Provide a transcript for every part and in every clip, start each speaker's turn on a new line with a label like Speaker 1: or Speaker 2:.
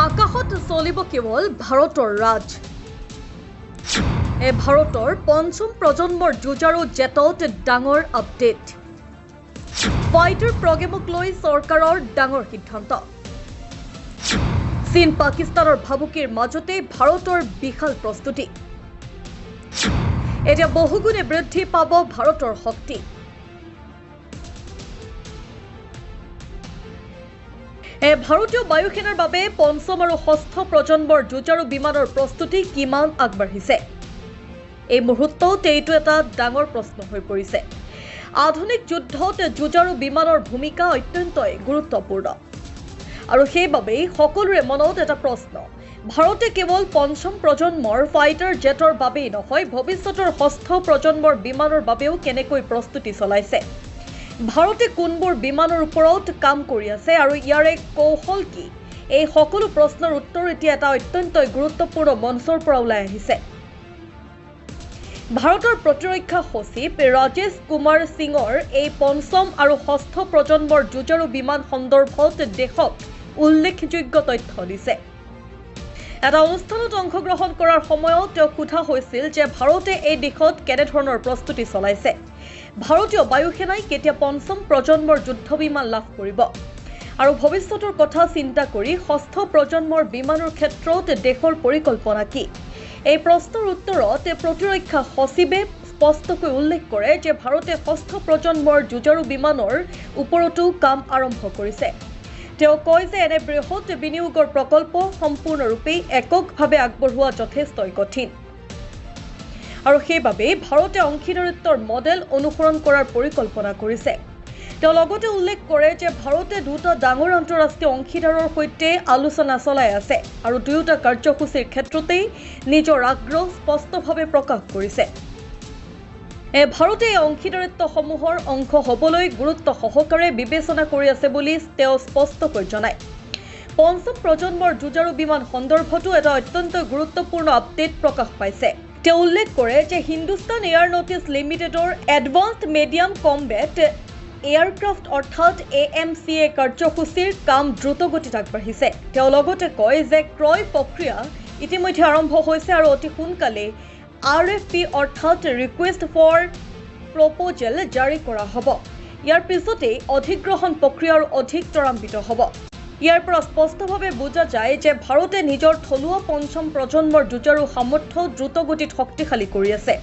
Speaker 1: আকাশত চলিব কেৱল ভাৰতৰ ৰাজ। ভাৰতৰ পঞ্চম প্ৰজন্মৰ যুঁজাৰু জেটত ডাঙৰ আপডেট। ফাইটাৰ প্ৰগ্ৰেমক লৈ চৰকাৰৰ ডাঙৰ সিদ্ধান্ত। চীন পাকিস্তানৰ ভাবুকিৰ মাজতে ভাৰতৰ বিশাল প্ৰস্তুতি। এতিয়া বহুগুণে বৃদ্ধি পাব ভাৰতৰ শক্তি। ভাৰতীয় বায়ুসেনাৰ বাবে পঞ্চম আৰু ষষ্ঠ প্ৰজন্মৰ যুঁজাৰু বিমানৰ প্ৰস্তুতি কিমান আগবাঢ়িছে? এই মুহূৰ্তত এইটো এটা ডাঙৰ প্ৰশ্ন হৈ পৰিছে। আধুনিক যুদ্ধত যুঁজাৰু বিমানৰ ভূমিকা অত্যন্তই গুৰুত্বপূৰ্ণ। আৰু সেইবাবেই সকলোৰে মনত এটা প্ৰশ্ন, ভাৰতে কেৱল পঞ্চম প্ৰজন্মৰ ফাইটাৰ জেটৰ বাবেই নহয়, ভৱিষ্যতৰ ষষ্ঠ প্ৰজন্মৰ বিমানৰ বাবেও কেনেকৈ প্ৰস্তুতি চলাইছে? ভাৰতে কোনবোৰ বিমানৰ ওপৰত কাম কৰি আছে আৰু ইয়াৰে কৌশল কি? এই সকলো প্ৰশ্নৰ উত্তৰ এতিয়া এটা অত্যন্তই গুৰুত্বপূৰ্ণ মঞ্চৰ পৰা ওলাই আহিছে। ভাৰতৰ প্ৰতিৰক্ষা সচিব ৰাজেশ কুমাৰ সিঙৰ এই পঞ্চম আৰু ষষ্ঠ প্ৰজন্মৰ যুঁজাৰু বিমান সন্দৰ্ভত দেশক উল্লেখযোগ্য তথ্য দিছে। এটা অনুষ্ঠানত অংশগ্ৰহণ কৰাৰ সময়ত তেওঁক সোধা হৈছিল যে ভাৰতে এই দিশত কেনেধৰণৰ প্ৰস্তুতি চলাইছে। ভাৰতীয় বায়ুসেনাই কেতিয়া পঞ্চম প্ৰজন্মৰ যুদ্ধ বিমান লাভ কৰিব আৰু ভৱিষ্যতৰ কথা চিন্তা কৰি ষষ্ঠ প্ৰজন্মৰ বিমানৰ ক্ষেত্ৰত দেশৰ পৰিকল্পনা কি? এই প্ৰশ্নৰ উত্তৰত প্ৰতিৰক্ষা সচিবে স্পষ্টকৈ উল্লেখ কৰে যে ভাৰতে ষষ্ঠ প্ৰজন্মৰ যুঁজাৰু বিমানৰ ওপৰতো কাম আৰম্ভ কৰিছে। তেওঁ কয় যে এনে বৃহৎ বিনিয়োগৰ প্ৰকল্প সম্পূৰ্ণৰূপে এককভাৱে আগবঢ়োৱা যথেষ্টই কঠিন আৰু সেইবাবে ভাৰতে অংশীদাৰিত্বৰ মডেল অনুসৰণ কৰাৰ পৰিকল্পনা কৰিছে। তেওঁ লগতে উল্লেখ কৰে যে ভাৰতে দুটা ডাঙৰ আন্তঃৰাষ্ট্ৰীয় অংশীদাৰৰ সৈতে আলোচনা চলাই আছে আৰু দুয়োটা কাৰ্যসূচীৰ ক্ষেত্ৰতেই নিজৰ আগ্ৰহ স্পষ্টভাৱে প্ৰকাশ কৰিছে। ভাৰতে এই অংশীদাৰিত্বসমূহৰ অংশ হ'বলৈ গুৰুত্ব সহকাৰে বিবেচনা কৰি আছে বুলি তেওঁ স্পষ্টকৈ জনায়। পঞ্চম প্ৰজন্মৰ যুঁজাৰু বিমান সন্দৰ্ভতো এটা অত্যন্ত গুৰুত্বপূৰ্ণ আপডেট প্ৰকাশ পাইছে। তেওঁ উল্লেখ কৰে যে হিন্দুস্তান এয়াৰনটিক্স লিমিটেডৰ এডভান্সড মিডিয়াম কম্বেট এয়াৰক্ৰাফ্ট অৰ্থাৎ AMCA কাৰ্যসূচীৰ কাম দ্ৰুতগতিত আগবাঢ়িছে। তেওঁ লগতে কয় যে ক্ৰয় প্ৰক্ৰিয়া ইতিমধ্যে আৰম্ভ হৈছে আৰু অতি সোনকালে RFP অৰ্থাৎ ৰিকুৱেষ্ট ফৰ প্ৰপ'জেল জাৰি কৰা হ'ব। ইয়াৰ পিছতেই অধিগ্ৰহণ প্ৰক্ৰিয়া অধিক ত্বৰান্বিত হ'ব। ইয়াৰ পৰা স্পষ্টভাৱে বুজা যায় যে ভাৰতে নিজৰ থলুৱা পঞ্চম প্ৰজন্মৰ যুঁজাৰু সামৰ্থ্য দ্ৰুতগতিত শক্তিশালী কৰি আছে।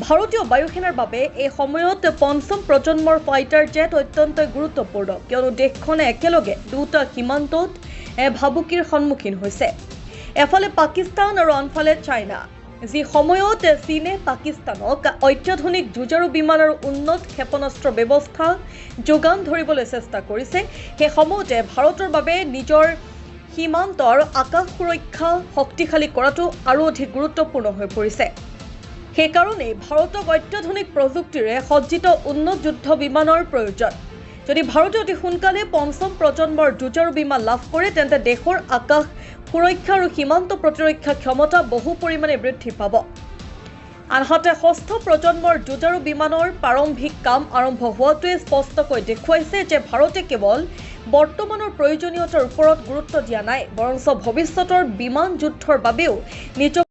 Speaker 1: ভাৰতীয় বায়ুসেনাৰ বাবে এই সময়ত পঞ্চম প্ৰজন্মৰ ফাইটাৰ জেট অত্যন্ত গুৰুত্বপূৰ্ণ, কিয়নো দেশখনে একেলগে দুটা সীমান্তত ভাবুকিৰ সন্মুখীন হৈছে। এফালে পাকিস্তান আৰু আনফালে চাইনা। যি সময়ত চীনে পাকিস্তানক অত্যাধুনিক যুঁজাৰু বিমান আৰু উন্নত ক্ষেপণাস্ত্ৰ ব্যৱস্থা যোগান ধৰিবলৈ চেষ্টা কৰিছে, সেই সময়তে ভাৰতৰ বাবে নিজৰ সীমান্তৰ আকাশ সুৰক্ষা শক্তিশালী কৰাটো আৰু অধিক গুৰুত্বপূৰ্ণ হৈ পৰিছে। সেইকাৰণে ভাৰতক অত্যাধুনিক প্ৰযুক্তিৰে সজ্জিত উন্নত যুদ্ধ বিমানৰ প্ৰয়োজন। যদি ভাৰতে অতি সোনকালে পঞ্চম প্ৰজন্মৰ যুঁজাৰু বিমান লাভ কৰে, তেন্তে দেশৰ আকাশ সুৰক্ষা আৰু সীমান্ত প্ৰতিৰক্ষা ক্ষমতা বহু পৰিমাণে বৃদ্ধি পাব। আনহাতে ষষ্ঠ প্ৰজন্মৰ যুঁজাৰু বিমানৰ প্ৰাৰম্ভিক কাম আৰম্ভ হোৱাটোৱে স্পষ্টকৈ দেখুৱাইছে যে ভাৰতে কেৱল বৰ্তমানৰ প্ৰয়োজনীয়তাৰ ওপৰত গুৰুত্ব দিয়া নাই, বৰঞ্চ ভৱিষ্যতৰ বিমান যুদ্ধৰ বাবেও নিজক